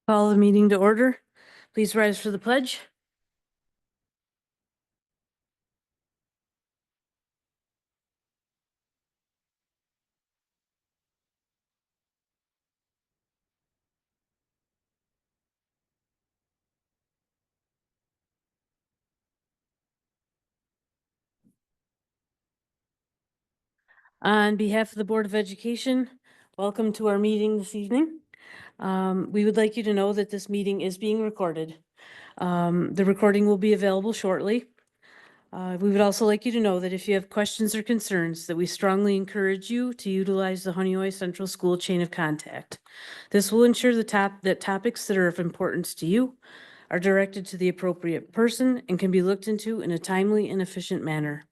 Call the meeting to order. Please rise for the pledge. On behalf of the Board of Education, welcome to our meeting this evening. We would like you to know that this meeting is being recorded. The recording will be available shortly. We would also like you to know that if you have questions or concerns, that we strongly encourage you to utilize the Honeoye Central School chain of contact. This will ensure that topics that are of importance to you are directed to the appropriate person and can be looked into in a timely and efficient manner.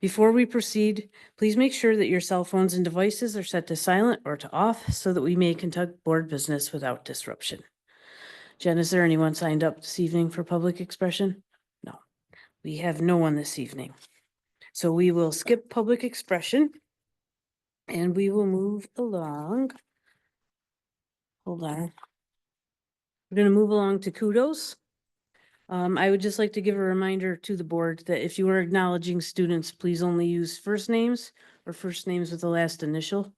Before we proceed, please make sure that your cell phones and devices are set to silent or to off so that we may conduct board business without disruption. Jen, is there anyone signed up this evening for public expression? No, we have no one this evening. So we will skip public expression and we will move along. Hold on. We're going to move along to kudos. I would just like to give a reminder to the board that if you are acknowledging students, please only use first names or first names with the last initial.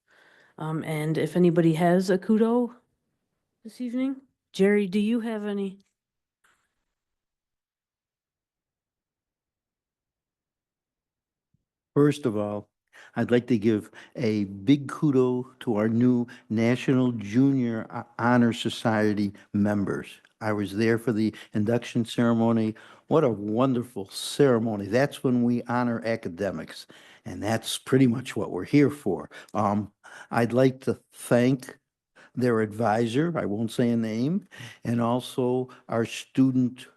And if anybody has a kudo this evening, Jerry, do you have any? First of all, I'd like to give a big kudo to our new National Junior Honor Society members. I was there for the induction ceremony. What a wonderful ceremony. That's when we honor academics, and that's pretty much what we're here for. I'd like to thank their advisor, I won't say a name, and also our student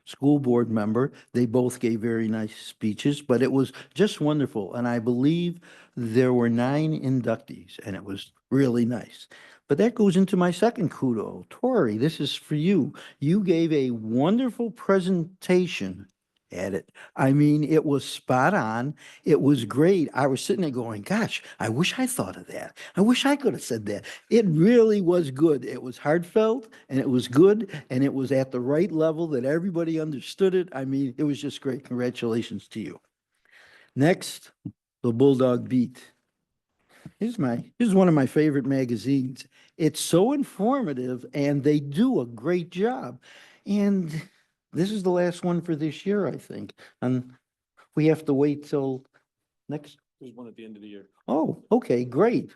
school board member. They both gave very nice speeches, but it was just wonderful. And I believe there were 9 inductees, and it was really nice. But that goes into my second kudo. Tori, this is for you. You gave a wonderful presentation at it. I mean, it was spot on. It was great. I was sitting there going, gosh, I wish I thought of that. I wish I could have said that. It really was good. It was heartfelt and it was good and it was at the right level that everybody understood it. I mean, it was just great. Congratulations to you. Next, the Bulldog Beat. Here's one of my favorite magazines. It's so informative and they do a great job. And this is the last one for this year, I think. And we have to wait till next. There's one at the end of the year. Oh, okay, great.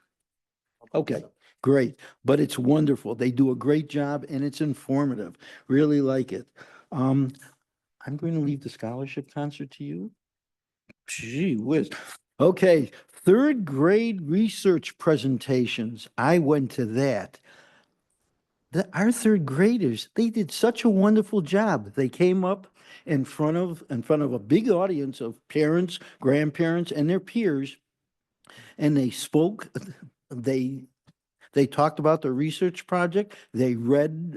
Okay, great. But it's wonderful. They do a great job and it's informative. Really like it. I'm going to leave the scholarship concert to you. Gee whiz. Okay, 3rd grade research presentations. I went to that. Our 3rd graders, they did such a wonderful job. They came up in front of a big audience of parents, grandparents, and their peers, and they spoke. They talked about the research project. They read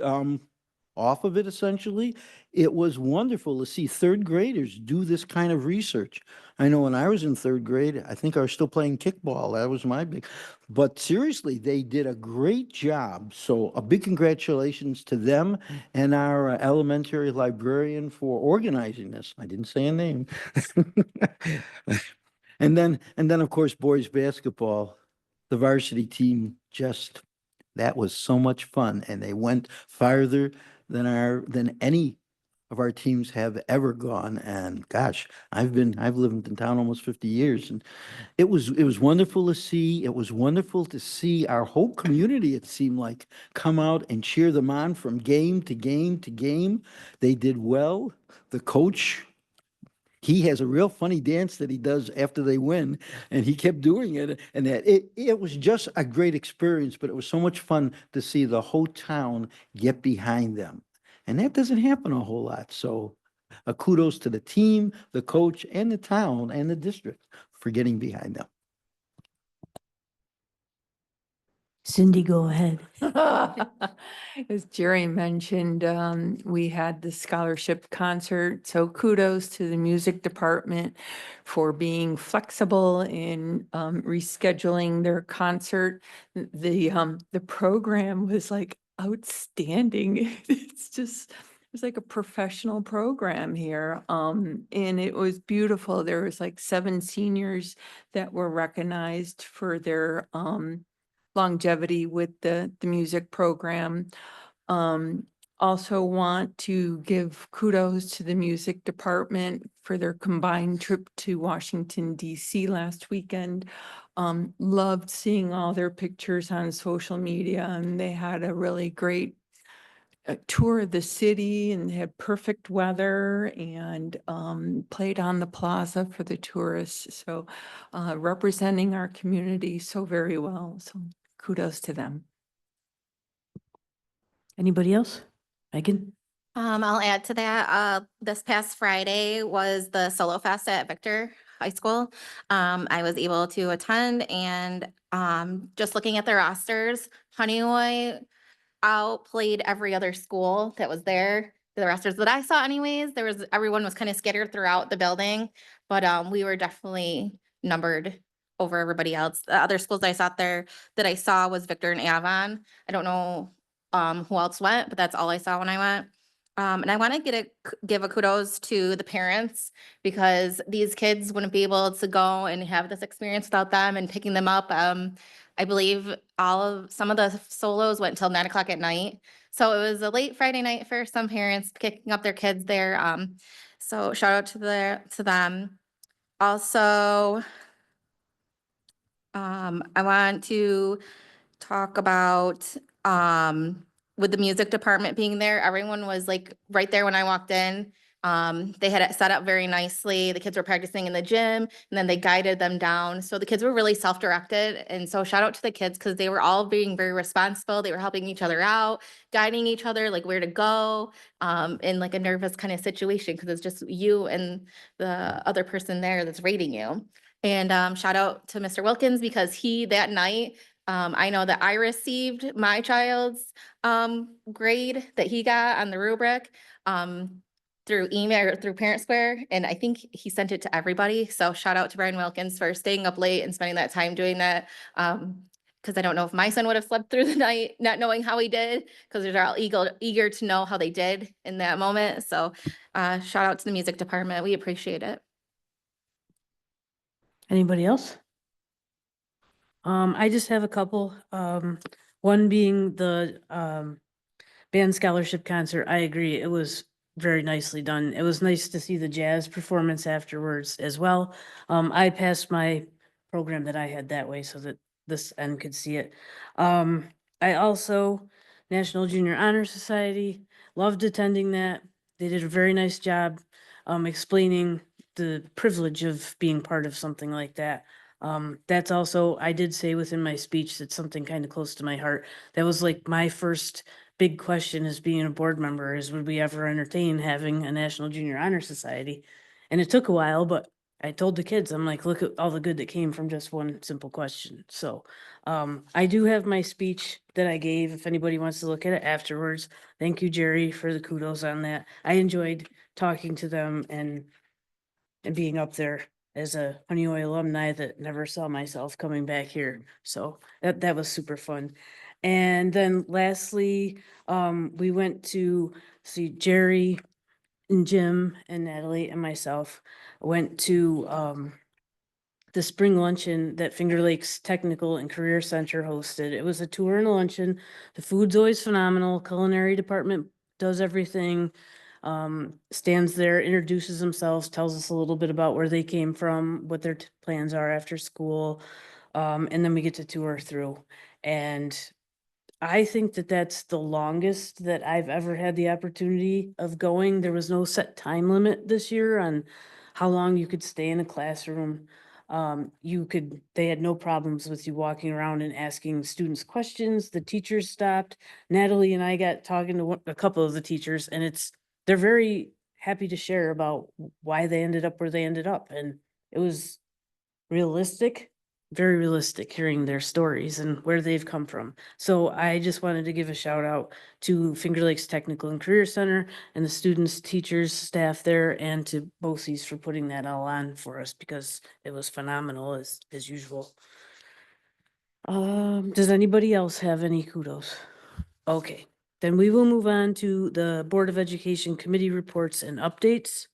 off of it, essentially. It was wonderful to see 3rd graders do this kind of research. I know when I was in 3rd grade, I think I was still playing kickball. That was my big, but seriously, they did a great job. So a big congratulations to them and our elementary librarian for organizing this. I didn't say a name. And then of course, boys basketball, the varsity team that was so much fun, and they went farther than any of our teams have ever gone. And gosh, I've lived in town almost 50 years, and it was wonderful to see. It was wonderful to see our whole community, it seemed like, come out and cheer them on from game to game to game. They did well. The coach, he has a real funny dance that he does after they win, and he kept doing it. And it was just a great experience, but it was so much fun to see the whole town get behind them. And that doesn't happen a whole lot. So a kudos to the team, the coach, and the town and the district for getting behind them. Cindy, go ahead. As Jerry mentioned, we had the scholarship concert, so kudos to the music department for being flexible in rescheduling their concert. The program was like outstanding. It's just, it's like a professional program here. And it was beautiful. There was like 7 seniors that were recognized for their longevity with the music program. Um, Also want to give kudos to the music department for their combined trip to Washington DC last weekend. Loved seeing all their pictures on social media, and they had a really great tour of the city and had perfect weather, and played on the plaza for the tourists. So representing our community so very well. So kudos to them. Anybody else? Megan? I'll add to that. This past Friday was the Solo Fest at Victor High School. I was able to attend and, just looking at the rosters, Honeywell outplayed every other school that was there. The rosters that I saw anyways, everyone was kind of scattered throughout the building, but, we were definitely numbered over everybody else. The other schools I saw there that I saw was Victor and Avon. I don't know, who else went, but that's all I saw when I went. And I want to give a kudos to the parents, because these kids wouldn't be able to go and have this experience without them and picking them up. I believe some of the solos went until 9 o'clock at night. So it was a late Friday night for some parents picking up their kids there. So shout out to them. Also, I want to talk about, with the music department being there, everyone was like right there when I walked in. They had it set up very nicely. The kids were practicing in the gym, and then they guided them down. So the kids were really self-directed. And so shout out to the kids, because they were all being very responsible. They were helping each other out, guiding each other, like where to go, in like a nervous kind of situation, because it's just you and the other person there that's rating you. And shout out to Mr. Wilkins, because that night, I know that I received my child's grade that he got on the rubric through email or through Parent Square, and I think he sent it to everybody. So shout out to Brian Wilkins for staying up late and spending that time doing that. Because I don't know if my son would have slept through the night not knowing how he did, because they're all eager to know how they did in that moment. So shout out to the music department. We appreciate it. Anybody else? I just have a couple, one being the, band scholarship concert. I agree. It was very nicely done. It was nice to see the jazz performance afterwards as well. I passed my program that I had that way so that this end could see it. I also, National Junior Honor Society, loved attending that. They did a very nice job, explaining the privilege of being part of something like that. That's also, I did say within my speech, that's something kind of close to my heart. That was like my first big question as being a board member, is would we ever entertain having a National Junior Honor Society? And it took a while, but I told the kids, I'm like, look at all the good that came from just one simple question. So I do have my speech that I gave, if anybody wants to look at it afterwards. Thank you, Jerry, for the kudos on that. I enjoyed talking to them and being up there as a Honeywell alumni that never saw myself coming back here. So that was super fun. And then lastly, we went to see Jerry and Jim and Natalie and myself went to the spring luncheon that Finger Lakes Technical and Career Center hosted. It was a tour and a luncheon. The food's always phenomenal. Culinary department does everything. Stands there, introduces themselves, tells us a little bit about where they came from, what their plans are after school. And then we get to tour through. And I think that that's the longest that I've ever had the opportunity of going. There was no set time limit this year on how long you could stay in a classroom. They had no problems with you walking around and asking students questions. The teachers stopped. Natalie and I got talking to a couple of the teachers, and they're very happy to share about why they ended up where they ended up. And it was realistic, very realistic, hearing their stories and where they've come from. So I just wanted to give a shout out to Finger Lakes Technical and Career Center and the students, teachers, staff there, and to BoCES for putting that all on for us, because it was phenomenal as usual. Does anybody else have any kudos? Okay, Then we will move on to the Board of Education Committee reports and updates.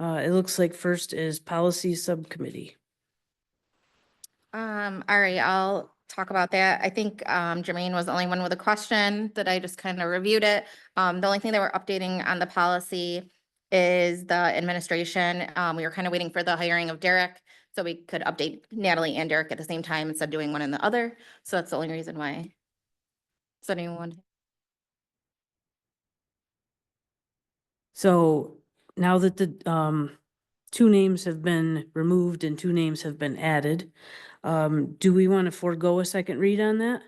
It looks like first is Policy Subcommittee. All right, I'll talk about that. I think, Jermaine was the only one with a question that I just kind of reviewed it. The only thing that we're updating on the policy is the administration. We were kind of waiting for the hiring of Derek, so we could update Natalie and Derek at the same time instead of doing one and the other. So that's the only reason why. Does anyone? So now that the two names have been removed and two names have been added, do we want to forego a second read on that?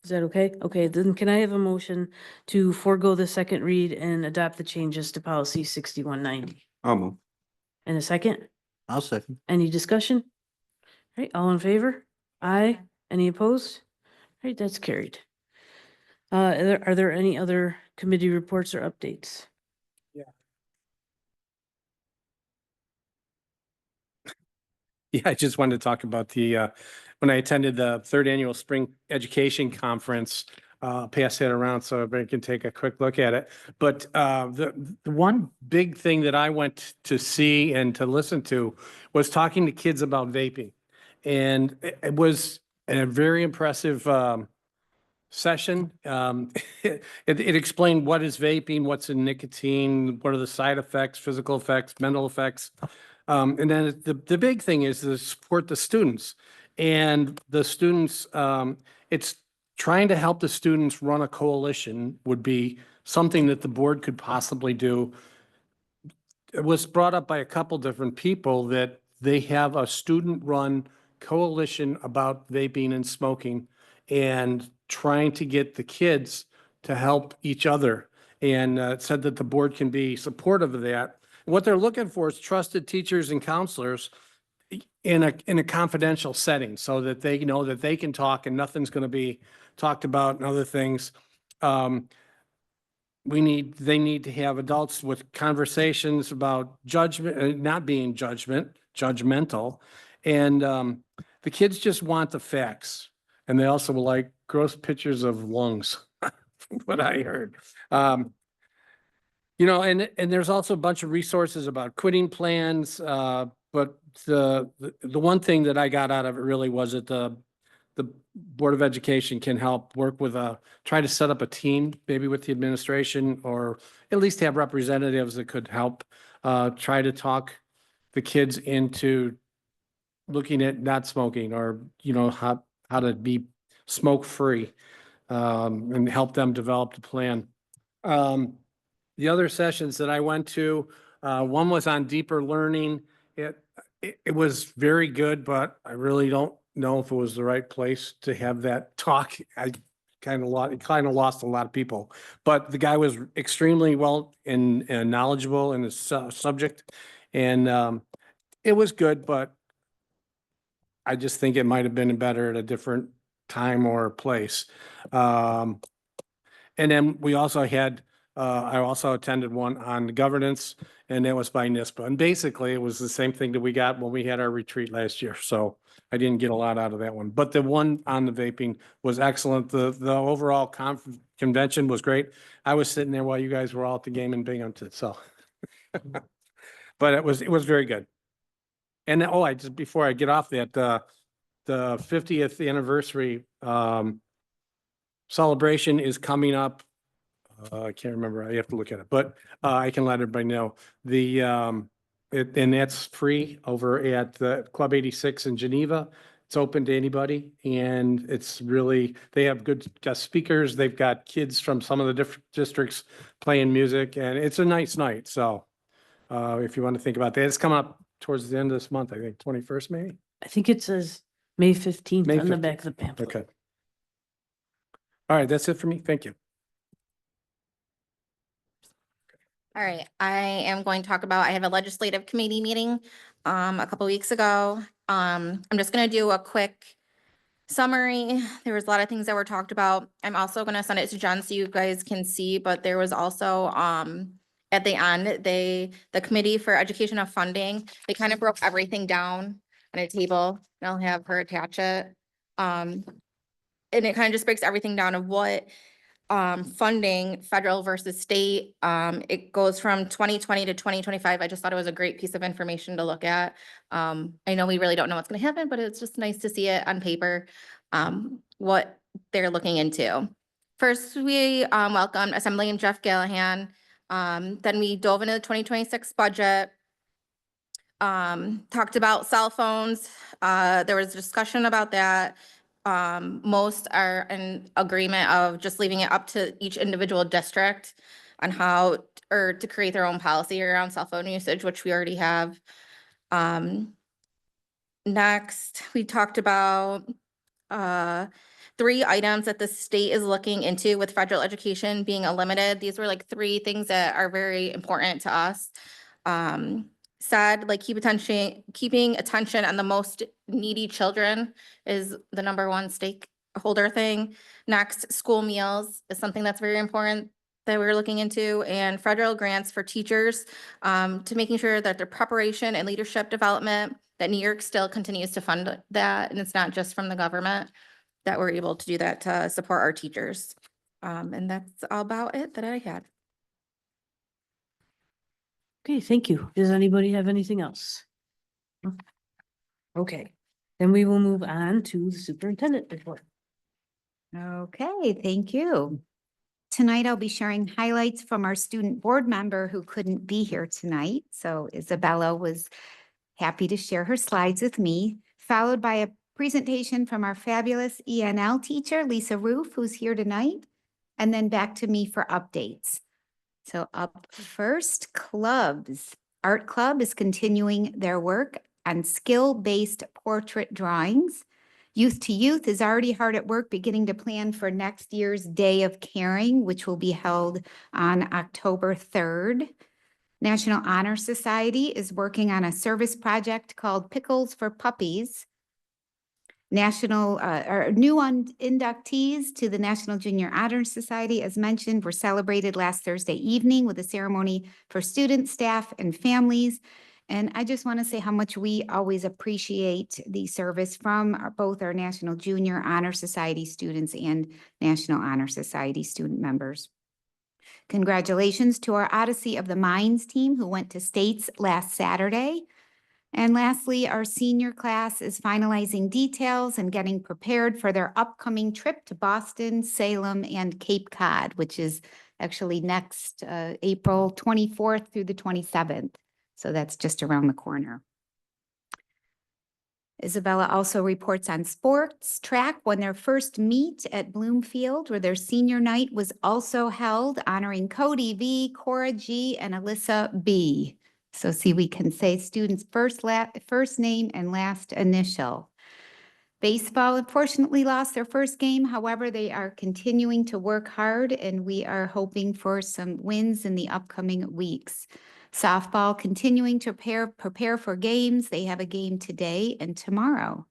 Is that okay? Okay, then can I have a motion to forego the second read and adopt the changes to policy 6190? I'll move. And a second? I'll second. Any discussion? All right, all in favor? Aye. Any opposed? All right, that's carried. Are there any other committee reports or updates? Yeah, I just wanted to talk about the, when I attended the third annual Spring Education Conference, pass that around so everybody can take a quick look at it. But the one big thing that I went to see and to listen to was talking to kids about vaping. And it was a very impressive session. It explained what is vaping, what's in nicotine, what are the side effects, physical effects, mental effects. And then the big thing is to support the students. And the students, it's trying to help the students run a coalition would be something that the board could possibly do. It was brought up by a couple different people that they have a student-run coalition about vaping and smoking and trying to get the kids to help each other. And it said that the board can be supportive of that. What they're looking for is trusted teachers and counselors in a confidential setting so that they know that they can talk and nothing's going to be talked about and other things. They need to have adults with conversations about judgment, not being judgmental. And the kids just want the facts. And they also like gross pictures of lungs, from what I heard. You know, and there's also a bunch of resources about quitting plans, but the one thing that I got out of it really was that the Board of Education can help work with try to set up a team, maybe with the administration, or at least have representatives that could help try to talk the kids into looking at not smoking or, you know, how to be smoke-free, and help them develop the plan. The other sessions that I went to, one was on deeper learning. It was very good, but I really don't know if it was the right place to have that talk. I kind of lost a lot of people, but the guy was extremely well and knowledgeable in his subject. And it was good, but I just think it might have been better at a different time or place. And then we also had, I also attended one on governance, and that was by NISPA. And basically, it was the same thing that we got when we had our retreat last year. So I didn't get a lot out of that one. But the one on the vaping was excellent. The overall convention was great. I was sitting there while you guys were all at the game in Binghamton, so. But it was very good. And before I get off that, the 50th anniversary celebration is coming up. I can't remember. I have to look at it, but I can let everybody know. And that's free over at the Club 86 in Geneva. It's open to anybody, and it's really, they have good guest speakers. They've got kids from some of the different districts playing music, and it's a nice night. So if you want to think about that, it's coming up towards the end of this month, I think, 21st, maybe? I think it says May 15th May on the 15th. back of the pamphlet. Okay. All right, that's it for me. Thank you. All right, I am going to talk about, I have a legislative committee meeting a couple weeks ago. I'm just gonna do a quick summary. There was a lot of things that were talked about. I'm also gonna send it to John so you guys can see, but there was also at the end, the Committee for Education of Funding, they kind of broke everything down on a table, and I'll have her attach it. And it kind of just breaks everything down of what funding, federal versus state. It goes from 2020 to 2025. I just thought it was a great piece of information to look at. I know we really don't know what's gonna happen, but it's just nice to see it on paper, what they're looking into. First, we welcomed Assemblyman Jeff Gallahan. Then we dove into the 2026 budget. Talked about cell phones. There was discussion about that. Most are in agreement of just leaving it up to each individual district on how, or to create their own policy around cell phone usage, which we already have. Next, we talked about, 3 items that the state is looking into with federal education being limited. These were like 3 things that are very important to us. Said like keeping attention on the most needy children is the #1 stakeholder thing. Next, school meals is something that's very important that we're looking into, and federal grants for teachers, to making sure that their preparation and leadership development, that New York still continues to fund that, and it's not just from the government, that we're able to do that to support our teachers. And that's all about it that I had. Okay, thank you. Does anybody have anything else? No? Okay, then we will move on to the superintendent report. Okay, thank you. Tonight I'll be sharing highlights from our student board member who couldn't be here tonight. So Isabella was happy to share her slides with me, followed by a presentation from our fabulous ENL teacher, Lisa Roof, who's here tonight, and then back to me for updates. So up first, clubs. Art Club is continuing their work on skill-based portrait drawings. Youth to Youth is already hard at work beginning to plan for next year's Day of Caring, which will be held on October 3rd. National Honor Society is working on a service project called Pickles for Puppies. National, or new inductees to the National Junior Honor Society, as mentioned, were celebrated last Thursday evening with a ceremony for students, staff, and families. And I just want to say how much we always appreciate the service from both our National Junior Honor Society students and National Honor Society student members. Congratulations to our Odyssey of the Minds team who went to states last Saturday. And lastly, our senior class is finalizing details and getting prepared for their upcoming trip to Boston, Salem, and Cape Cod, which is actually next April 24th through the 27th. So that's just around the corner. Isabella also reports on sports track when their first meet at Bloomfield, where their senior night was also held, honoring Cody V, Cora G, and Alyssa B. So see, we can say students' first name and last initial. Baseball unfortunately lost their first game. However, they are continuing to work hard, and we are hoping for some wins in the upcoming weeks. Softball continuing to prepare for games. They have a game today and tomorrow.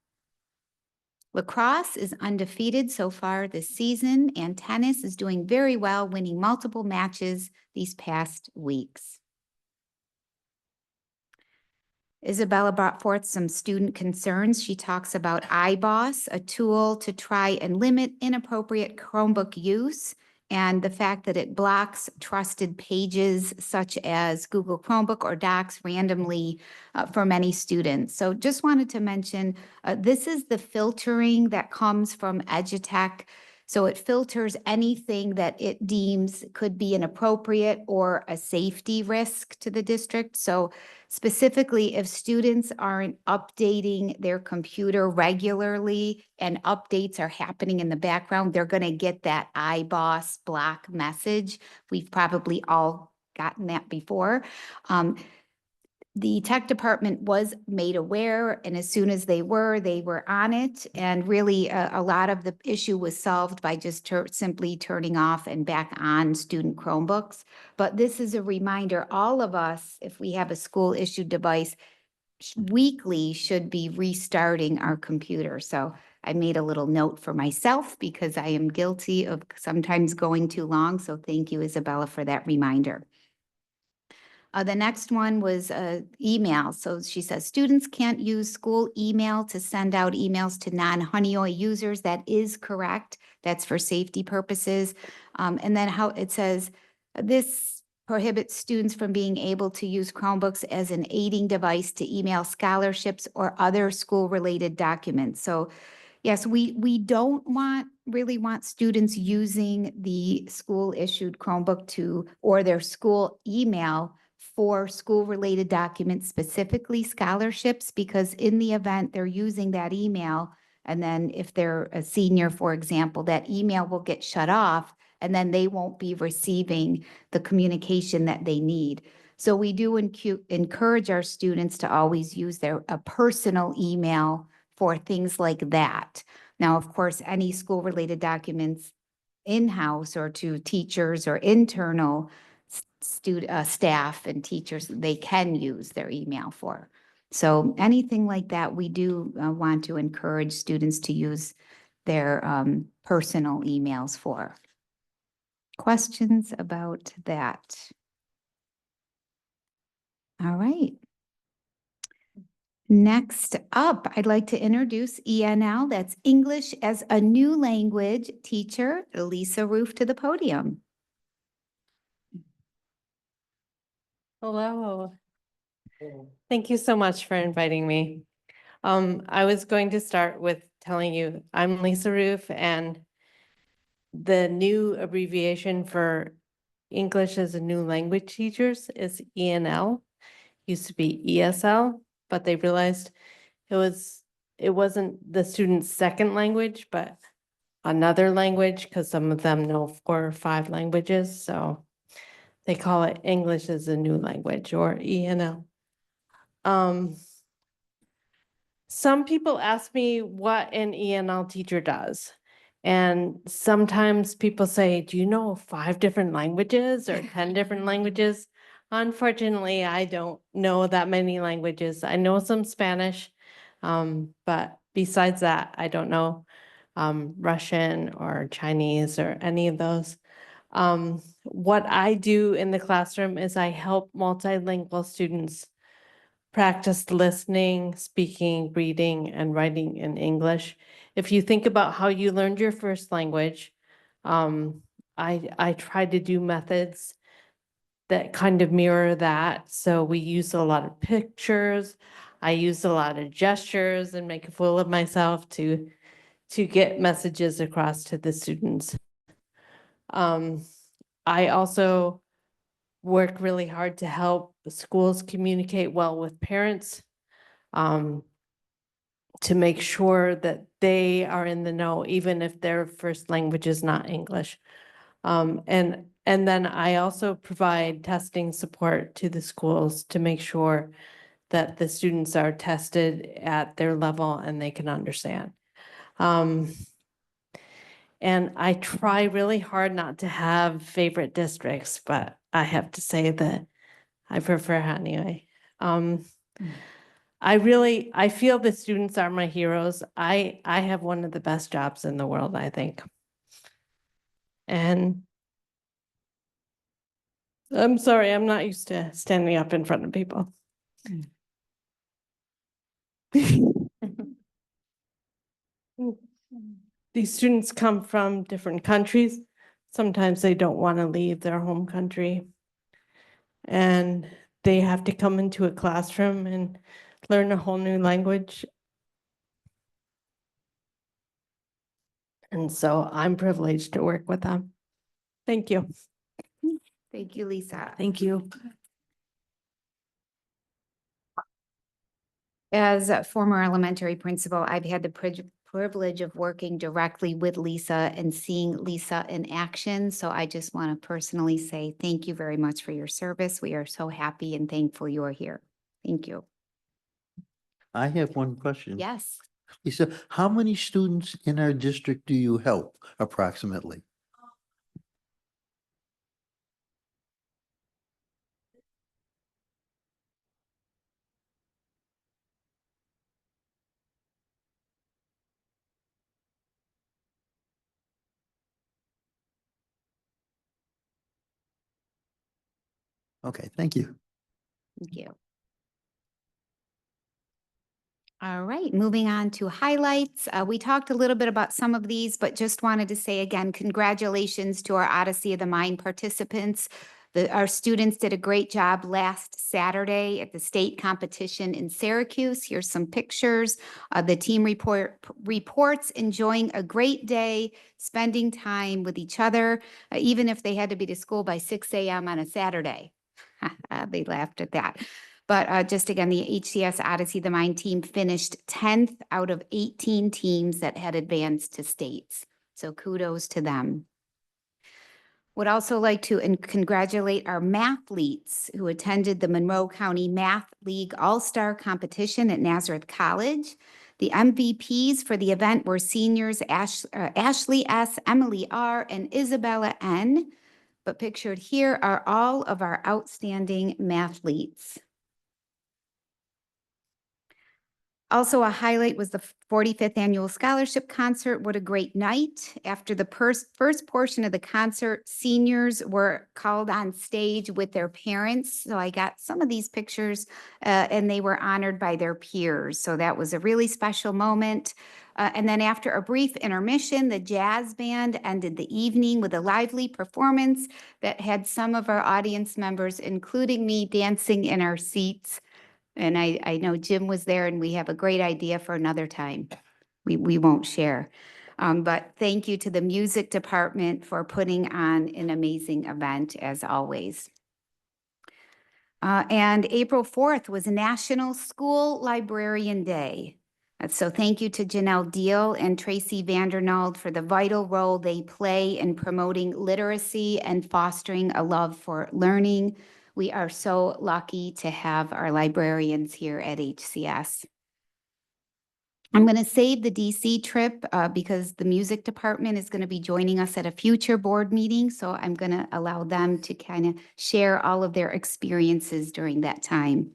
Lacrosse is undefeated so far this season, and tennis is doing very well, winning multiple matches these past weeks. Isabella brought forth some student concerns. She talks about iBoss, a tool to try and limit inappropriate Chromebook use, and the fact that it blocks trusted pages such as Google Chromebook or Docs randomly for many students. So just wanted to mention, this is the filtering that comes from Edutech. So it filters anything that it deems could be inappropriate or a safety risk to the district. So specifically, if students aren't updating their computer regularly and updates are happening in the background, they're going to get that iBoss block message. We've probably all gotten that before. The tech department was made aware, and as soon as they were on it. And really, a lot of the issue was solved by just simply turning off and back on student Chromebooks. But this is a reminder, all of us, if we have a school-issued device, weekly should be restarting our computer. So I made a little note for myself because I am guilty of sometimes going too long. So thank you, Isabella, for that reminder. The next one was email. So she says students can't use school email to send out emails to non-Honeoye users. That is correct. That's for safety purposes. And then how it says this prohibits students from being able to use Chromebooks as an aiding device to email scholarships or other school-related documents. So yes, we don't really want students using the school-issued Chromebook or their school email for school-related documents, specifically scholarships, because in the event they're using that email, and then if they're a senior, for example, that email will get shut off, and then they won't be receiving the communication that they need. So we do encourage our students to always use a personal email for things like that. Now, of course, any school-related documents in-house or to teachers or internal staff and teachers, they can use their email for. So anything like that, we do want to encourage students to use their personal emails for. Questions about that? All right. Next up, I'd like to introduce ENL, that's English as a New Language teacher, Lisa Roof, to the podium. Hello. Thank you so much for inviting me. I was going to start with telling you I'm Lisa Roof, and the new abbreviation for English as a New Language teachers is ENL. Used to be ESL, but they realized it wasn't the student's second language, but another language, because some of them know 4 or 5 languages. So they call it English as a New Language, or ENL. Some people ask me what an ENL teacher does. And sometimes people say, do you know 5 different languages or 10 different languages? Unfortunately, I don't know that many languages. I know some Spanish, but besides that, I don't know Russian or Chinese or any of those. What I do in the classroom is I help multilingual students practice listening, speaking, reading, and writing in English. If you think about how you learned your first language, I try to do methods that kind of mirror that. So we use a lot of pictures. I use a lot of gestures and make a fool of myself to get messages across to the students. I also work really hard to help schools communicate well with parents, to make sure that they are in the know, even if their first language is not English. And then I also provide testing support to the schools to make sure that the students are tested at their level and they can understand. And I try really hard not to have favorite districts, but I have to say that I prefer Honeoye. I feel the students are my heroes. I have one of the best jobs in the world, I think. And I'm sorry, I'm not used to standing up in front of people. These students come from different countries. Sometimes they don't want to leave their home country. And they have to come into a classroom and learn a whole new language. And so I'm privileged to work with them. Thank you. Thank you, Lisa. Thank you. As a former elementary principal, I've had the privilege of working directly with Lisa and seeing Lisa in action. So I just want to personally say thank you very much for your service. We are so happy and thankful you are here. Thank you. I have one question. Yes. Lisa, how many students in our district do you help approximately? Okay, thank you. Thank you. All right, moving on to highlights. We talked a little bit about some of these, but just wanted to say again, congratulations to our Odyssey of the Mind participants. Our students did a great job last Saturday at the state competition in Syracuse. Here's some pictures. The team reports enjoying a great day, spending time with each other, even if they had to be to school by 6 a.m. on a Saturday. They laughed at that. But just again, the HCS Odyssey the Mind team finished 10th out of 18 teams that had advanced to states. So kudos to them. Would also like to congratulate our mathletes who attended the Monroe County Math League All-Star Competition at Nazareth College. The MVPs for the event were seniors Ashley S., Emily R., and Isabella N. But pictured here are all of our outstanding mathletes. Also, a highlight was the 45th annual scholarship concert. What a great night. After the first portion of the concert, seniors were called on stage with their parents. So I got some of these pictures and they were honored by their peers. So that was a really special moment. And then after a brief intermission, the jazz band ended the evening with a lively performance that had some of our audience members, including me, dancing in our seats. And I know Jim was there and we have a great idea for another time. We won't share. But thank you to the music department for putting on an amazing event as always. And April 4th was National School Librarian Day. So thank you to Janelle Deal and Tracy Vandernald for the vital role they play in promoting literacy and fostering a love for learning. We are so lucky to have our librarians here at HCS. I'm going to save the DC trip because the music department is going to be joining us at a future board meeting. So I'm going to allow them to kind of share all of their experiences during that time.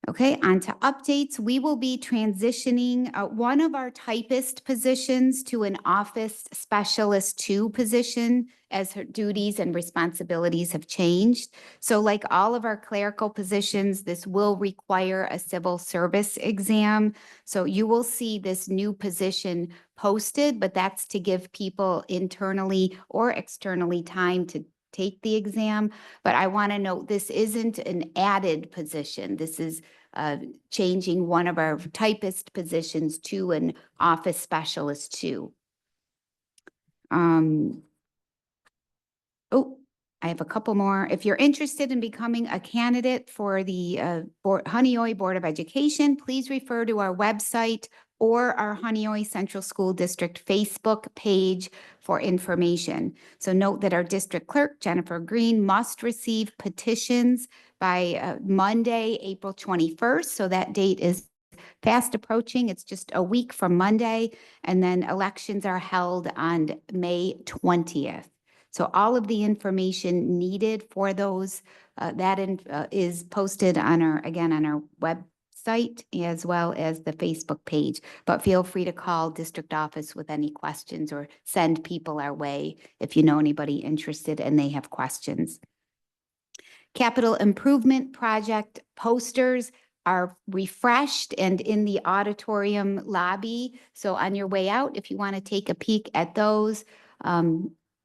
Okay, on to updates. We will be transitioning one of our typist positions to an office specialist 2 position as her duties and responsibilities have changed. So like all of our clerical positions, this will require a civil service exam. So you will see this new position posted, but that's to give people internally or externally time to take the exam. But I want to note this isn't an added position. This is changing one of our typist positions to an office specialist 2. Oh, I have a couple more. If you're interested in becoming a candidate for the Honeoye Board of Education, please refer to our website or our Honeoye Central School District Facebook page for information. So note that our district clerk, Jennifer Green, must receive petitions by Monday, April 21st. So that date is fast approaching. It's just a week from Monday. And then elections are held on May 20th. So all of the information needed for those, is posted on our website as well as the Facebook page. But feel free to call district office with any questions or send people our way if you know anybody interested and they have questions. Capital improvement project posters are refreshed and in the auditorium lobby. So on your way out, if you want to take a peek at those,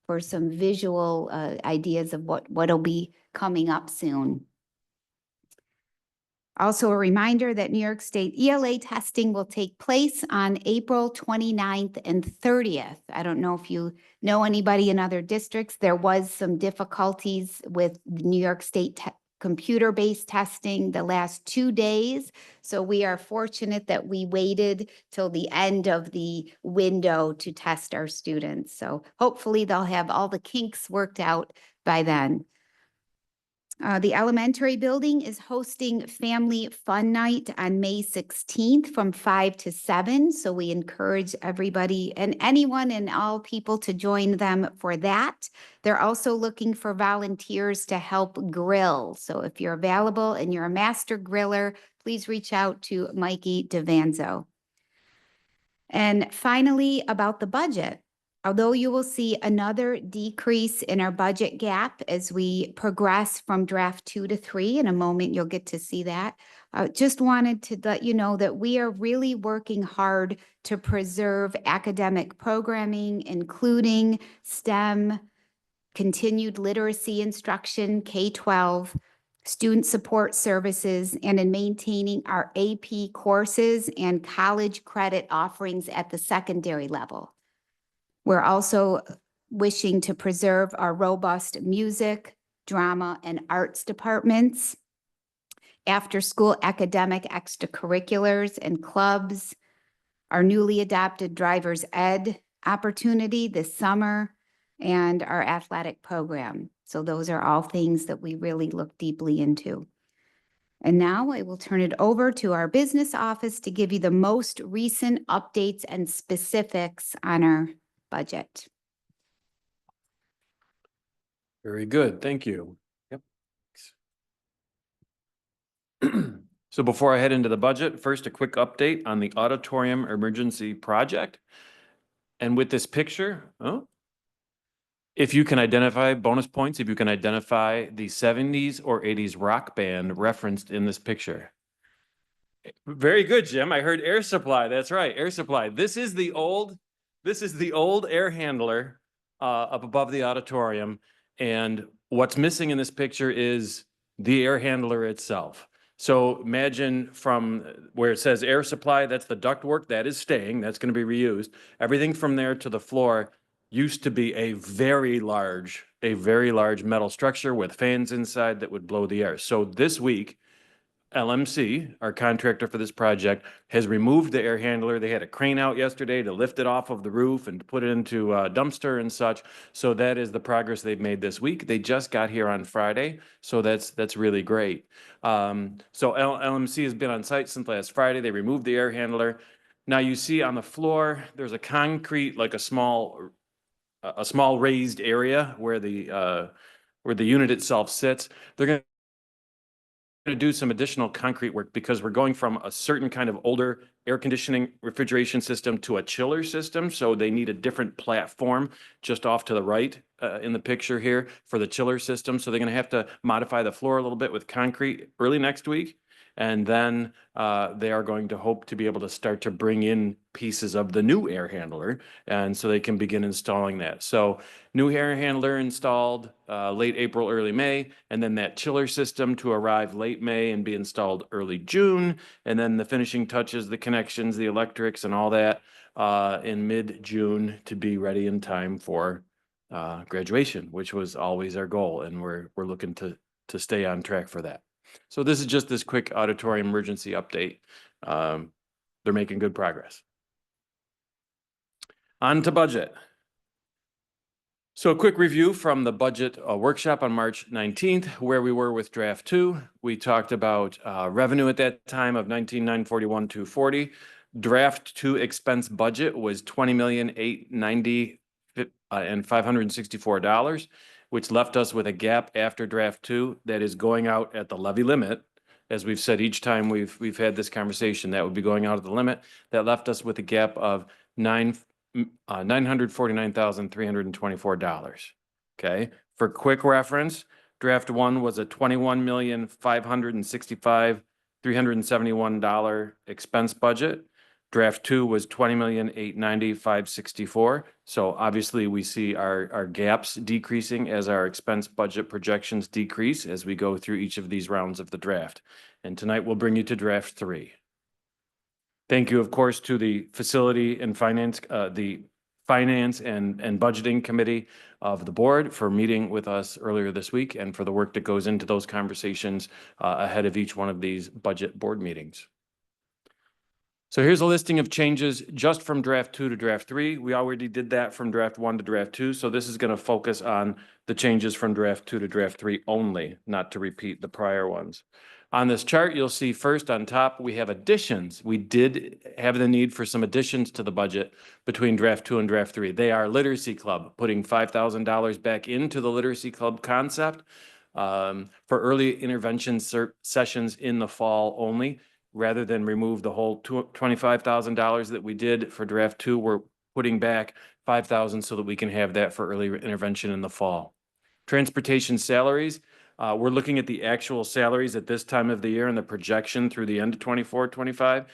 for some visual ideas of what'll be coming up soon. Also a reminder that New York State ELA testing will take place on April 29th and 30th. I don't know if you know anybody in other districts. There was some difficulties with New York State computer-based testing the last 2 days. So we are fortunate that we waited till the end of the window to test our students. So hopefully they'll have all the kinks worked out by then. The elementary building is hosting Family Fun Night on May 16th from 5 to 7. So we encourage everybody and anyone and all people to join them for that. They're also looking for volunteers to help grill. So if you're available and you're a master griller, please reach out to Mikey DeVanzo. And finally, about the budget. Although you will see another decrease in our budget gap as we progress from draft 2 to 3, in a moment you'll get to see that. Just wanted to let you know that we are really working hard to preserve academic programming, including STEM, continued literacy instruction, K-12, student support services, and in maintaining our AP courses and college credit offerings at the secondary level. We're also wishing to preserve our robust music, drama, and arts departments, after-school academic extracurriculars and clubs, our newly adopted driver's ed opportunity this summer, and our athletic program. So those are all things that we really look deeply into. And now I will turn it over to our business office to give you the most recent updates and specifics on our budget. Very good, thank you. Yep. So before I head into the budget, first a quick update on the auditorium emergency project. And with this picture, if you can identify, bonus points, if you can identify the 70s or 80s rock band referenced in this picture. Very good, Jim. I heard Air Supply. That's right, Air Supply. This is the old air handler up above the auditorium. And what's missing in this picture is the air handler itself. So imagine from where it says Air Supply, that's the ductwork, that is staying, that's going to be reused. Everything from there to the floor used to be a very large metal structure with fans inside that would blow the air. So this week, LMC, our contractor for this project, has removed the air handler. They had a crane out yesterday to lift it off of the roof and put it into a dumpster and such. So that is the progress they've made this week. They just got here on Friday, so that's really great. So LMC has been on site since last Friday. They removed the air handler. Now you see on the floor, there's a concrete, like a small raised area where the unit itself sits. They're going to do some additional concrete work because we're going from a certain kind of older air conditioning refrigeration system to a chiller system. So they need a different platform just off to the right in the picture here for the chiller system. So they're going to have to modify the floor a little bit with concrete early next week. And then they are going to hope to be able to start to bring in pieces of the new air handler. And so they can begin installing that. So new air handler installed late April, early May, and then that chiller system to arrive late May and be installed early June. And then the finishing touches, the connections, the electrics and all that in mid-June to be ready in time for graduation, which was always our goal. And we're looking to stay on track for that. So this is just this quick auditorium emergency update. They're making good progress. On to budget. So a quick review from the budget workshop on March 19th, where we were with draft 2. We talked about revenue at that time of $19,941,240. Draft 2 expense budget was $20,890,564, which left us with a gap after draft 2 that is going out at the levy limit. As we've said each time we've had this conversation, that would be going out at the limit. That left us with a gap of $949,324. Okay. For quick reference, draft 1 was a $21,565,371 expense budget. Draft 2 was $20,890,564. So obviously we see our gaps decreasing as our expense budget projections decrease as we go through each of these rounds of the draft. And tonight we'll bring you to draft 3. Thank you, of course, to the facility and finance, the finance and budgeting committee of the board for meeting with us earlier this week and for the work that goes into those conversations ahead of each one of these budget board meetings. So here's a listing of changes just from draft 2 to draft 3. We already did that from draft 1 to draft 2. So this is going to focus on the changes from draft 2 to draft 3 only, not to repeat the prior ones. On this chart, you'll see first on top, we have additions. We did have the need for some additions to the budget between draft 2 and draft 3. They are Literacy Club, putting $5,000 back into the Literacy Club concept for early intervention sessions in the fall only, rather than remove the whole $25,000 that we did for draft 2. We're putting back 5,000 so that we can have that for early intervention in the fall. Transportation salaries, we're looking at the actual salaries at this time of the year and the projection through the end of 24-25,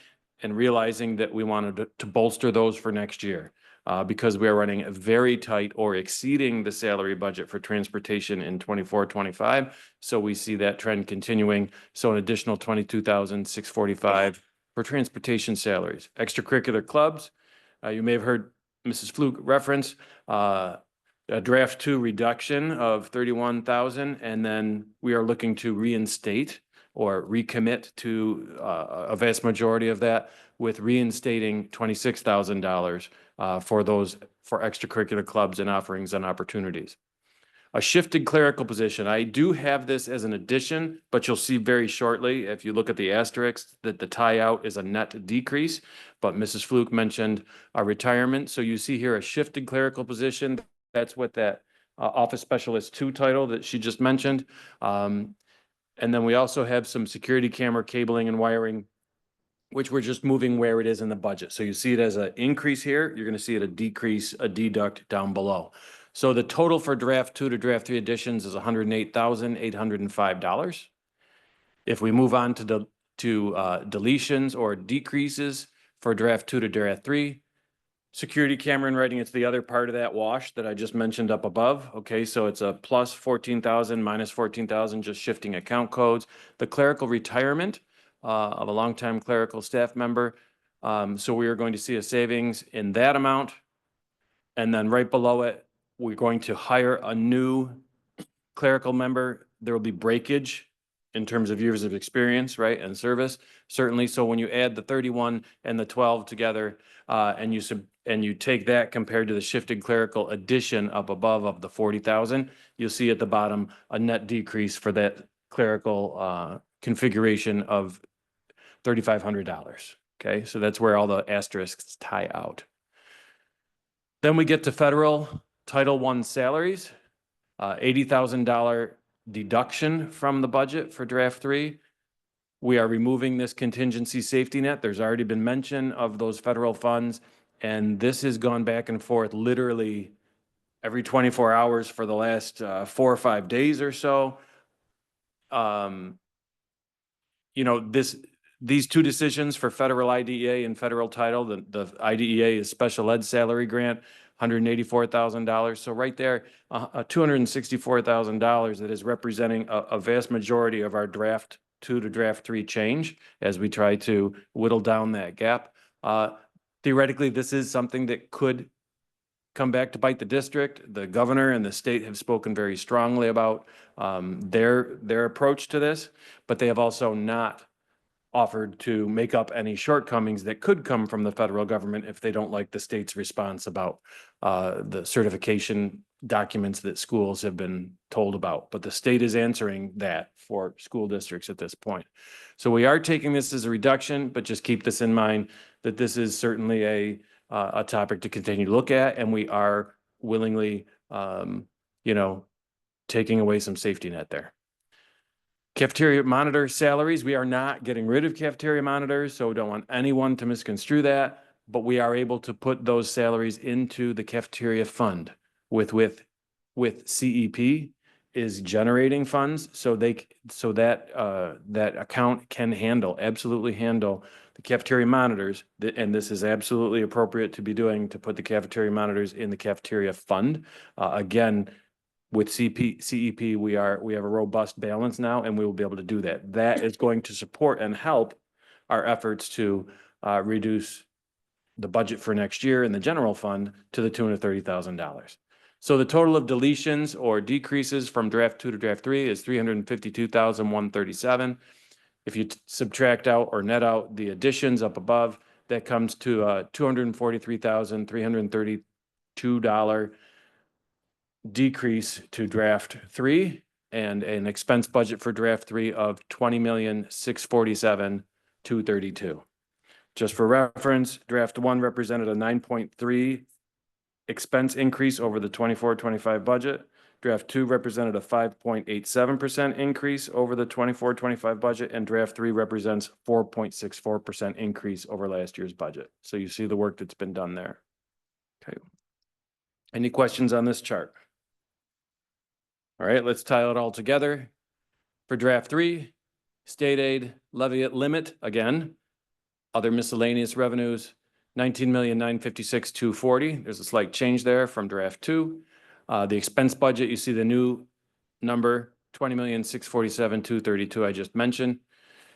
and realizing that we wanted to bolster those for next year. Because we are running very tight or exceeding the salary budget for transportation in 24-25. So we see that trend continuing. So an additional 22,645 for transportation salaries. Extracurricular clubs, you may have heard Mrs. Fluke reference a draft 2 reduction of 31,000, and then we are looking to reinstate or recommit to a vast majority of that with reinstating $26,000 for extracurricular clubs and offerings and opportunities. A shifted clerical position. I do have this as an addition, but you'll see very shortly, if you look at the asterisks, that the tie out is a net decrease. But Mrs. Fluke mentioned a retirement. So you see here a shifted clerical position. That's what that Office Specialist 2 title that she just mentioned. And then we also have some security camera cabling and wiring, which we're just moving where it is in the budget. So you see it as an increase here. You're going to see it a decrease, a deduct down below. So the total for draft 2 to draft 3 additions is $108,805. If we move on to deletions or decreases for draft 2 to draft 3, security camera and writing, it's the other part of that wash that I just mentioned up above. Okay, so it's a plus 14,000, minus 14,000, just shifting account codes. The clerical retirement of a longtime clerical staff member. So we are going to see a savings in that amount. And then right below it, we're going to hire a new clerical member. There will be breakage in terms of years of experience, right, and service, certainly. So when you add the 31 and the 12 together, and you take that compared to the shifted clerical addition up above of the 40,000, you'll see at the bottom a net decrease for that clerical configuration of $3,500. Okay, so that's where all the asterisks tie out. Then we get to federal Title I salaries, $80,000 deduction from the budget for draft 3. We are removing this contingency safety net. There's already been mention of those federal funds, and this has gone back and forth literally every 24 hours for the last 4 or 5 days or so. You know, these two decisions for federal IDEA and federal title, the IDEA is special ed salary grant, $184,000. So right there, $264,000 that is representing a vast majority of our draft 2 to draft 3 change as we try to whittle down that gap. Theoretically, this is something that could come back to bite the district. The governor and the state have spoken very strongly about their approach to this, but they have also not offered to make up any shortcomings that could come from the federal government if they don't like the state's response about the certification documents that schools have been told about. But the state is answering that for school districts at this point. So we are taking this as a reduction, but just keep this in mind that this is certainly a topic to continue to look at, and we are willingly, taking away some safety net there. Cafeteria monitor salaries, we are not getting rid of cafeteria monitors, so don't want anyone to misconstrue that, but we are able to put those salaries into the cafeteria fund with CEP is generating funds, so that account can absolutely handle the cafeteria monitors, and this is absolutely appropriate to be doing, to put the cafeteria monitors in the cafeteria fund. Again, with CEP, we have a robust balance now, and we will be able to do that. That is going to support and help our efforts to reduce the budget for next year in the general fund to the tune of $30,000. So the total of deletions or decreases from draft 2 to draft 3 is $352,137. If you subtract out or net out the additions up above, that comes to $243,332 decrease to draft 3 and an expense budget for draft 3 of $20,647,232. Just for reference, draft 1 represented a 9.3 expense increase over the 24-25 budget. Draft 2 represented a 5.87% increase over the 24-25 budget, and draft 3 represents 4.64% increase over last year's budget. So you see the work that's been done there. Any questions on this chart? All right, let's tie it all together. For draft 3, state aid levy at limit, again, other miscellaneous revenues, 19,956,240. There's a slight change there from draft 2. The expense budget, you see the new number, 20,647,232 I just mentioned.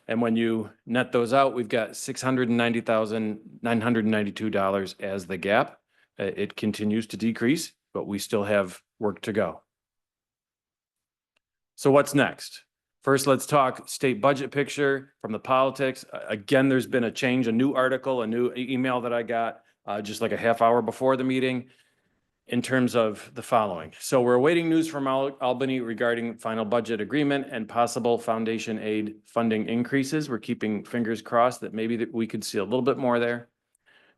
And when you net those out, we've got $690,992 as the gap. It continues to decrease, but we still have work to go. So what's next? First, let's talk state budget picture from the politics. Again, there's been a change, a new article, a new email that I got just like a half hour before the meeting in terms of the following. So we're awaiting news from Albany regarding final budget agreement and possible foundation aid funding increases. We're keeping fingers crossed that maybe that we could see a little bit more there.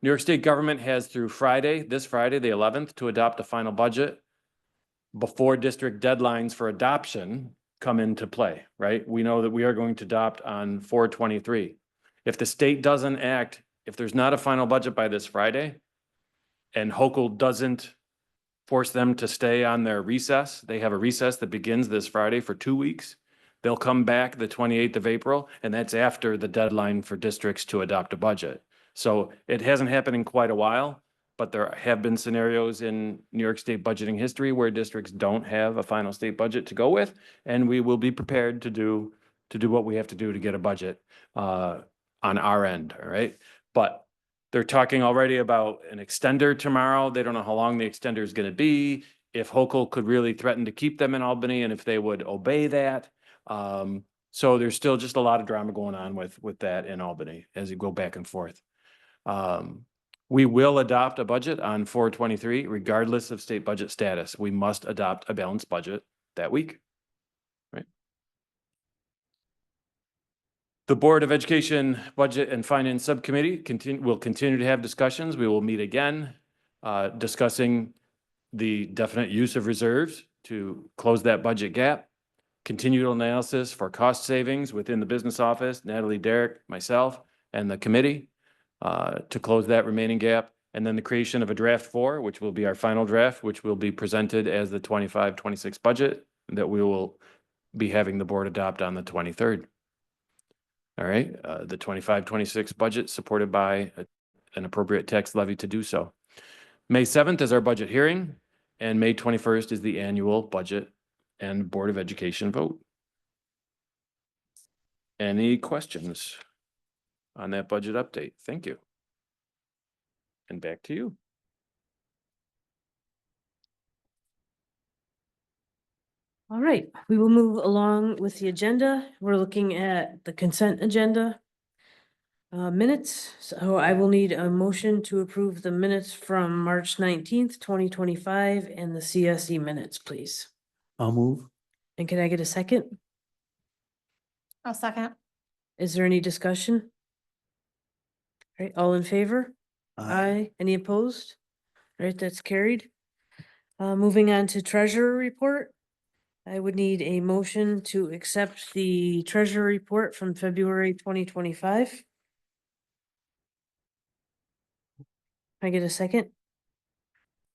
New York State government has through this Friday, the 11th, to adopt a final budget before district deadlines for adoption come into play, right? We know that we are going to adopt on 4/23. If the state doesn't act, if there's not a final budget by this Friday, and Hochul doesn't force them to stay on their recess, they have a recess that begins this Friday for 2 weeks. They'll come back the 28th of April, and that's after the deadline for districts to adopt a budget. So it hasn't happened in quite a while, but there have been scenarios in New York State budgeting history where districts don't have a final state budget to go with, and we will be prepared to do what we have to do to get a budget on our end, all right? But they're talking already about an extender tomorrow. They don't know how long the extender is going to be, if Hochul could really threaten to keep them in Albany and if they would obey that. So there's still just a lot of drama going on with that in Albany as you go back and forth. We will adopt a budget on 4/23 regardless of state budget status. We must adopt a balanced budget that week, right? The Board of Education Budget and Finance Subcommittee will continue to have discussions. We will meet again, discussing the definite use of reserves to close that budget gap, continual analysis for cost savings within the business office, Natalie, Derek, myself, and the committee to close that remaining gap. And then the creation of a draft 4, which will be our final draft, which will be presented as the 25-26 budget that we will be having the board adopt on the 23rd. All right, the 25-26 budget supported by an appropriate tax levy to do so. May 7th is our budget hearing, and May 21st is the annual budget and Board of Education vote. Any questions on that budget update? Thank you. And back to you. All right, we will move along with the agenda. We're looking at the consent agenda. Minutes, so I will need a motion to approve the minutes from March 19th, 2025 and the CSE minutes, please. I'll move. And can I get a second? I'll second. Is there any discussion? All right, all in favor? Aye. Any opposed? All right, that's carried. Moving on to treasurer report. I would need a motion to accept the treasurer report from February 2025. Can I get a second?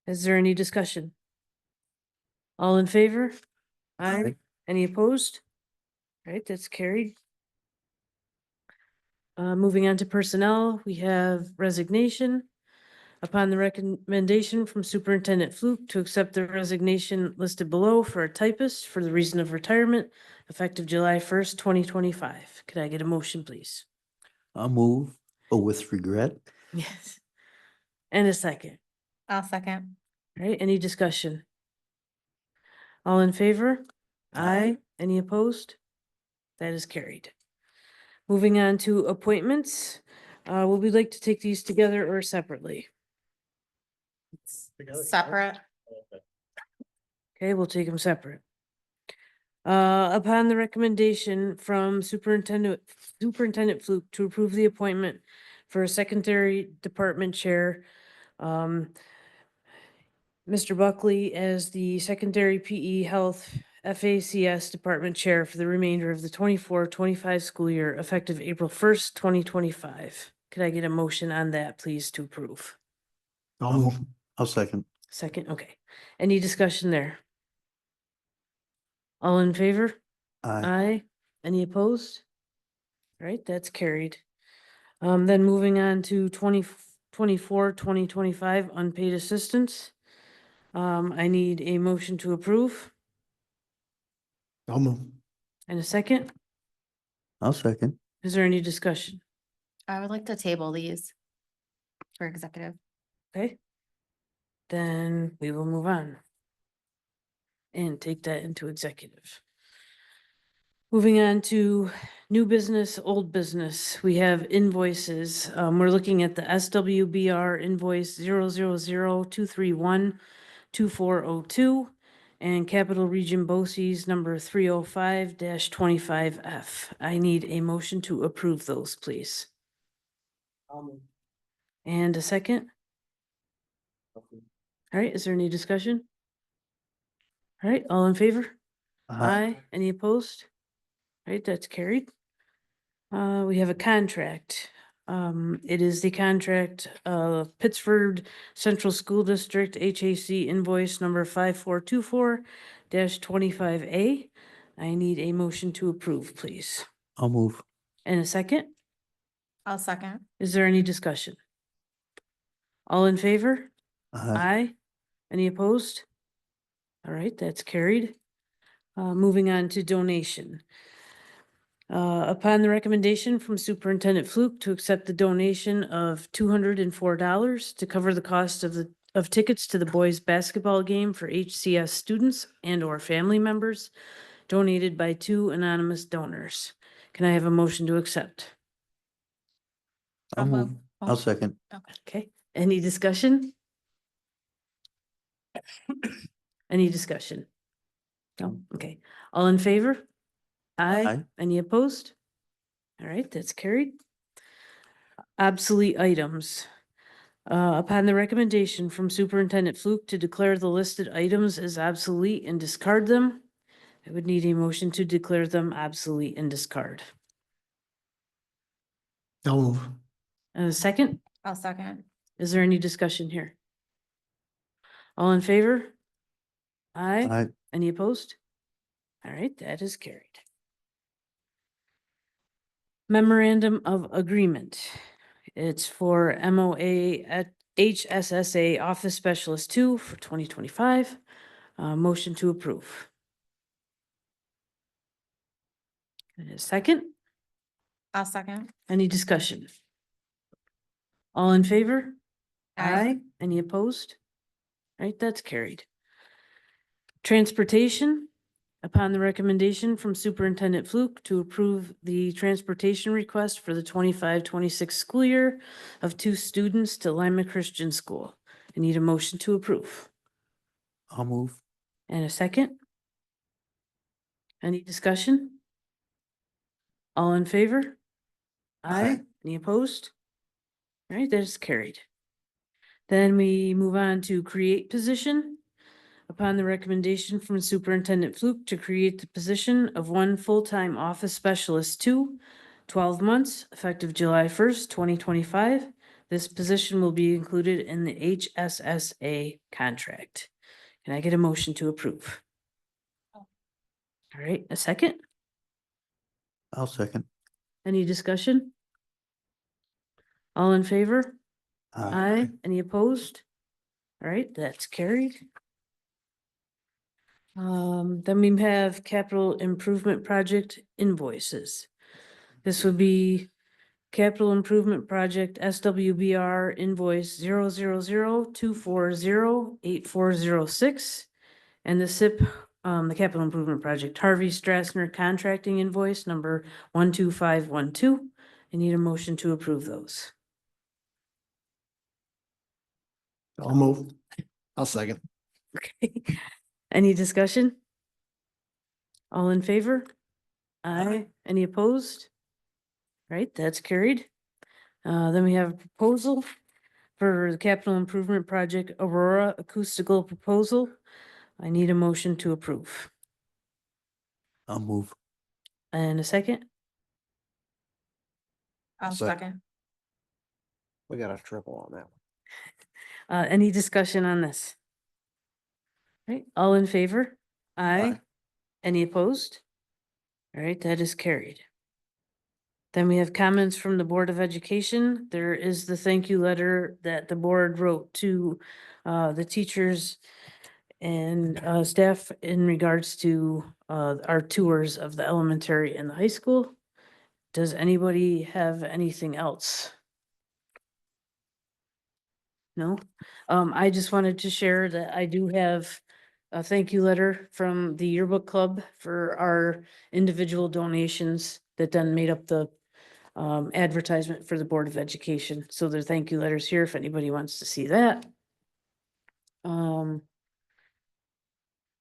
Is there any discussion? All in favor? Aye. Any opposed? All right, that's carried. Moving on to personnel, we have resignation. Upon the recommendation from Superintendent Fluke to accept the resignation listed below for a typist for the reason of retirement, effective July 1st, 2025. Could I get a motion, please? I'll move, but with regret. Yes. And a second. I'll second. All right, any discussion? All in favor? Aye. Any opposed? That is carried. Moving on to appointments. Would we like to take these together or separately? Separate. Okay, we'll take them separate. Upon the recommendation from Superintendent Fluke to approve the appointment for a secondary department chair, Mr. Buckley as the secondary PE Health FACS department chair for the remainder of the 24-25 school year, effective April 1st, 2025. Could I get a motion on that, please, to approve? I'll move. I'll second. Second, okay. Any discussion there? All in favor? Aye. Aye. Any opposed? All right, that's carried. Then moving on to 2025 unpaid assistance. I need a motion to approve I'll move. and a second. I'll second. Is there any discussion? I would like to table these for executive. Okay. Then we will move on and take that into executive. Moving on to new business, old business, we have invoices. We're looking at the SWBR invoice 000-231-2402 and Capital Region BOCES number 305-25F. I need a motion to approve those, please. And a second? All right, is there any discussion? All right, all in favor? Aye. Any opposed? All right, that's carried. We have a contract. It is the contract of Pittsford Central School District HAC invoice number 5424-25A. I need a motion to approve, please. I'll move. And a second? I'll second. Is there any discussion? All in favor? Aye. Aye. Any opposed? All right, that's carried. Moving on to donation. Upon the recommendation from Superintendent Fluke to accept the donation of $204 to cover the cost of tickets to the boys' basketball game for HCS students and or family members donated by 2 anonymous donors. Can I have a motion to accept? I'll move. I'll Oh, second. Okay, any discussion? Any discussion? No, okay. All in favor? Aye. Aye. Any opposed? All right, that's carried. Obsolete items. Upon the recommendation from Superintendent Fluke to declare the listed items as obsolete and discard them, I would need a motion to declare them obsolete and discard. I'll move. And a second? I'll second. Is there any discussion here? All in favor? Aye. Aye. Any opposed? All right, that is carried. Memorandum of Agreement. It's for MOA at HSSA Office Specialist 2 for 2025. Motion to approve. And a second? I'll second. Any discussion? All in favor? Aye. Any opposed? All right, that's carried. Transportation. Upon the recommendation from Superintendent Fluke to approve the transportation request for the 25-26 school year of 2 students to Lima Christian School. I need a motion to approve. I'll move. And a second? Any discussion? All in favor? Aye. Any opposed? All right, that is carried. Then we move on to create position. Upon the recommendation from Superintendent Fluke to create the position of 1 full-time office specialist 2, 12 months, effective July 1st, 2025. This position will be included in the HSSA contract. Can I get a motion to approve? All right, a second? I'll second. Any discussion? All in favor? Aye. Any opposed? All right, that's carried. Then we have capital improvement project invoices. This would be capital improvement project SWBR invoice 000-240-8406. And the SIP, the capital improvement project Harvey Strassner contracting invoice number 12512. I need a motion to approve those. I'll move. I'll second. Okay. Any discussion? All in favor? Aye. Any opposed? Right, that's carried. Then we have a proposal for the capital improvement project Aurora acoustical proposal. I need a motion to approve. I'll move. And a second? I'll second. We got a triple on that one. Any discussion on this? Right, all in favor? Aye. Aye. Any opposed? All right, that is carried. Then we have comments from the Board of Education. There is the thank you letter that the board wrote to the teachers and staff in regards to our tours of the elementary and the high school. Does anybody have anything else? No? I just wanted to share that I do have a thank you letter from the yearbook club for our individual donations that then made up the advertisement for the Board of Education. So their thank you letters here if anybody wants to see that. I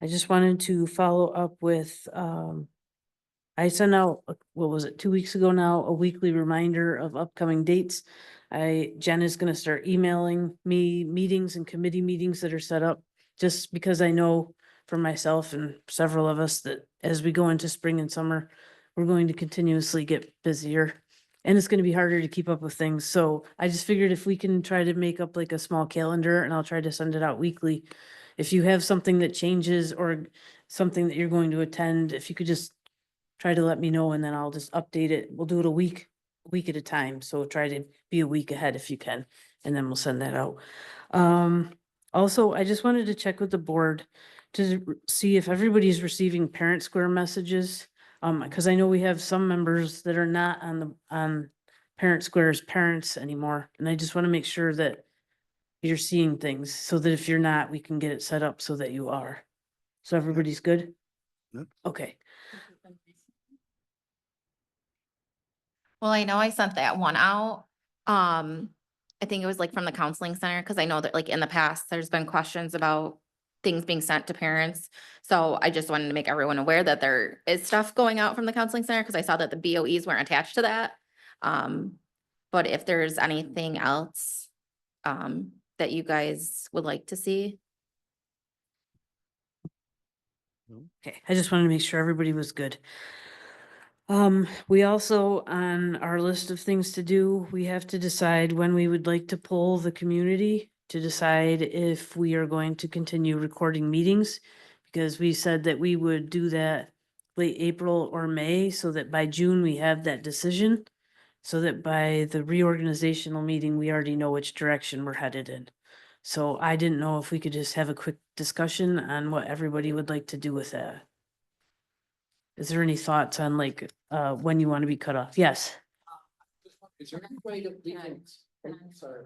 just wanted to follow up with, I sent out, what was it, 2 weeks ago now, a weekly reminder of upcoming dates. Jen is gonna start emailing me meetings and committee meetings that are set up, just because I know for myself and several of us that as we go into spring and summer, we're going to continuously get busier. And it's gonna be harder to keep up with things. So I just figured if we can try to make up like a small calendar and I'll try to send it out weekly. If you have something that changes or something that you're going to attend, if you could just try to let me know and then I'll just update it. We'll do it a week at a time. So try to be a week ahead if you can, and then we'll send that out. Also, I just wanted to check with the board to see if everybody's receiving Parent Square messages. Because I know we have some members that are not on Parent Square's parents anymore, and I just want to make sure that you're seeing things so that if you're not, we can get it set up so that you are. So everybody's good? Yep. Okay. Well, I know I sent that one out. I think it was like from the counseling center, because I know that like in the past, there's been questions about things being sent to parents. So I just wanted to make everyone aware that there is stuff going out from the counseling center, because I saw that the BOEs weren't attached to that. But if there's anything else that you guys would like to see. Okay, I just wanted to make sure everybody was good. We also, on our list of things to do, we have to decide when we would like to poll the community to decide if we are going to continue recording meetings. Because we said that we would do that late April or May, so that by June we have that decision. So that by the reorganizational meeting, we already know which direction we're headed in. So I didn't know if we could just have a quick discussion on what everybody would like to do with that. Is there any thoughts on like, when you want to be cut off? Yes. Is there any way that we can, sorry.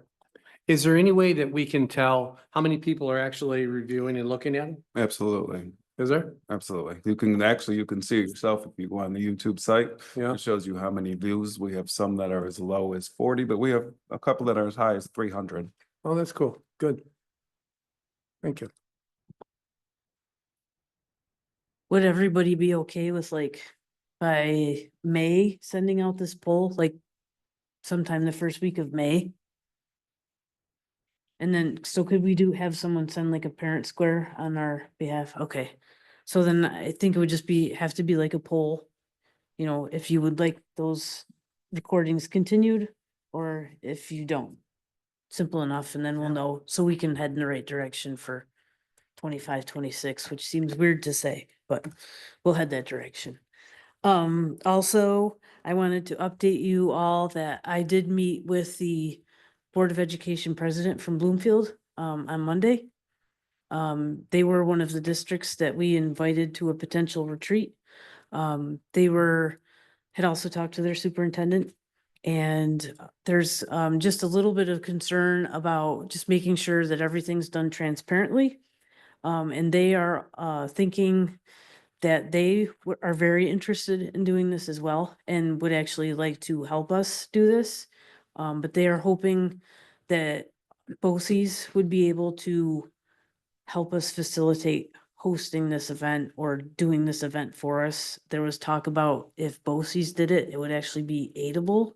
Is there any way that we can tell how many people are actually reviewing and looking at them? Absolutely, Is there? absolutely. You can see it yourself if you go on the YouTube site. Yeah. It shows you how many views. We have some that are as low as 40, but we have a couple that are as high as 300. Oh, that's cool. Good. Thank you. Would everybody be okay with like by May sending out this poll, like sometime the first week of May? And then, so could we have someone send like a parent square on our behalf? Okay. So then I think it would just have to be like a poll. You know, if you would like those recordings continued or if you don't. Simple enough, and then we'll know, so we can head in the right direction for 25, 26, which seems weird to say, but we'll head that direction. Also, I wanted to update you all that I did meet with the Board of Education president from Bloomfield, on Monday. They were one of the districts that we invited to a potential retreat. They had also talked to their superintendent. And there's just a little bit of concern about just making sure that everything's done transparently. And they are thinking that they are very interested in doing this as well and would actually like to help us do this. But they are hoping that BOCES would be able to help us facilitate hosting this event or doing this event for us. There was talk about if BOCES did it, it would actually be aidable.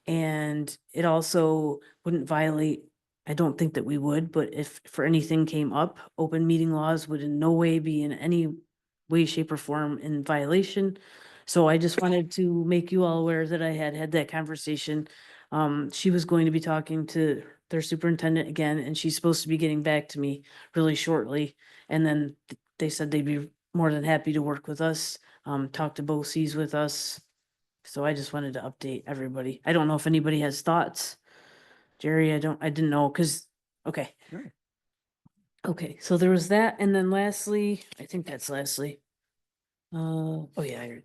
And it also wouldn't violate, I don't think that we would, but if for anything came up, open meeting laws would in no way be in any way, shape or form in violation. So I just wanted to make you all aware that I had that conversation. She was going to be talking to their superintendent again, and she's supposed to be getting back to me really shortly. And then they said they'd be more than happy to work with us, talk to BoCEs with us. So I just wanted to update everybody. I don't know if anybody has thoughts. Jerry, I didn't know, okay. Sure. Okay, so there was that, and then lastly, I think that's lastly. Oh yeah, I heard.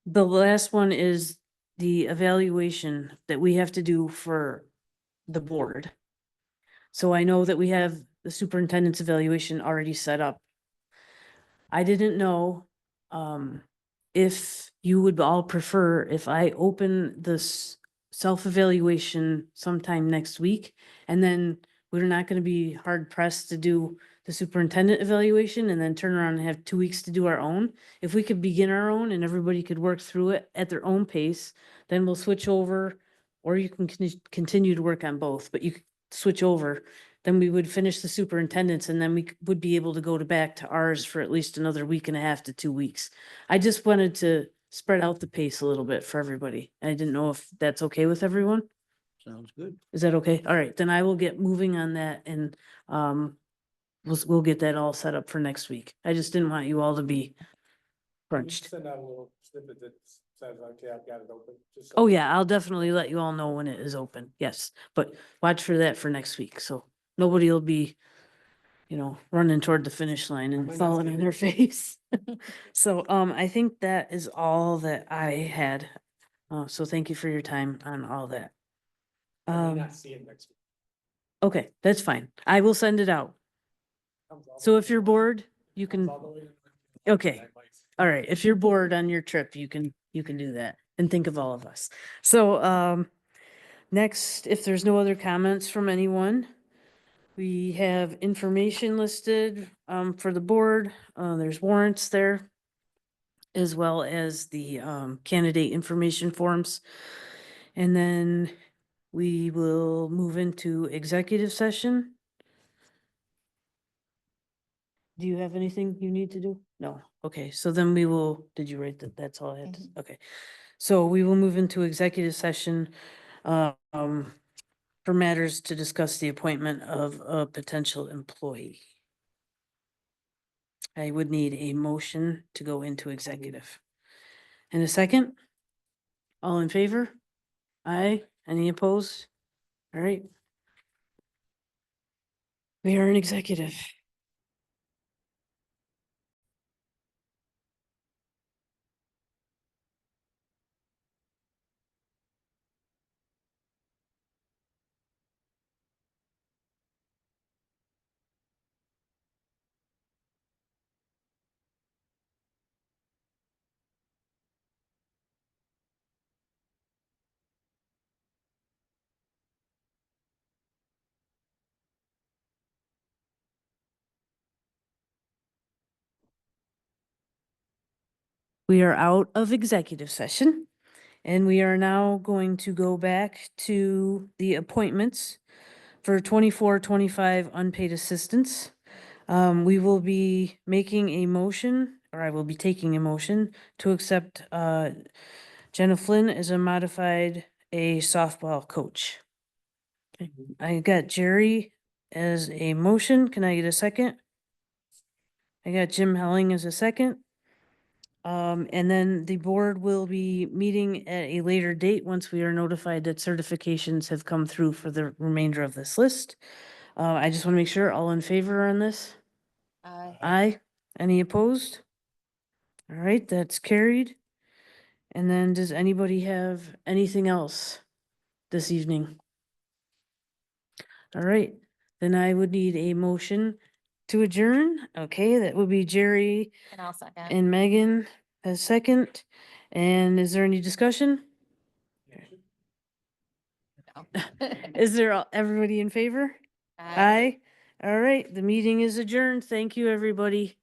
The last one is the evaluation that we have to do for the board. So I know that we have the superintendent's evaluation already set up. I didn't know, if you would all prefer if I open this self-evaluation sometime next week, and then we're not gonna be hard pressed to do the superintendent evaluation and then turn around and have 2 weeks to do our own. If we could begin our own and everybody could work through it at their own pace, then we'll switch over, or you can continue to work on both, but you could switch over. Then we would finish the superintendent's, and then we would be able to go back to ours for at least another week and a half to 2 weeks. I just wanted to spread out the pace a little bit for everybody. I didn't know if that's okay with everyone. Sounds good. Is that okay? All right, then I will get moving on that, and we'll get that all set up for next week. I just didn't want you all to be crunched. Send out a little snippet that says, okay, I've got it open. just so- Oh yeah, I'll definitely let you all know when it is open. Yes, but watch for that for next week. So nobody will be, running toward the finish line might and not falling see on it. their face. So, I think that is all that I had. So thank you for your time on all that. I may Um, not see it next week. okay, that's fine. I will send it out. Comes all the So way if you're to- bored, you comes can, all the way to- okay. I might- all right, if you're bored on your trip, you can do that and think of all of us. So, next, if there's no other comments from anyone, we have information listed, for the board. There's warrants there, as well as the, candidate information forms. And then we will move into executive session. Do you have anything you need to do? No. Okay, so then we will, did you write that? That's all I had to, okay. So we will move into executive session, um, for matters to discuss the appointment of a potential employee. I would need a motion to go into executive. And a second? All in favor? Aye. Any opposed? All right. We are in executive. We are out of executive session, and we are now going to go back to the appointments for 24-25 unpaid assistance. We will be making a motion, or I will be taking a motion to accept, Jenna Flynn as a modified a softball coach. Okay, I got Jerry as a motion. Can I get a second? I got Jim Helling as a second. And then the board will be meeting at a later date once we are notified that certifications have come through for the remainder of this list. I just want to make sure, all in favor on this? Aye. Any opposed? All right, that's carried. And then does anybody have anything else this evening? All right, then I would need a motion to adjourn. Okay, that would be Jerry And I'll second. and Megan as second. And is there any discussion? Is there everybody in favor? Aye. All right, the meeting is adjourned. Thank you, everybody.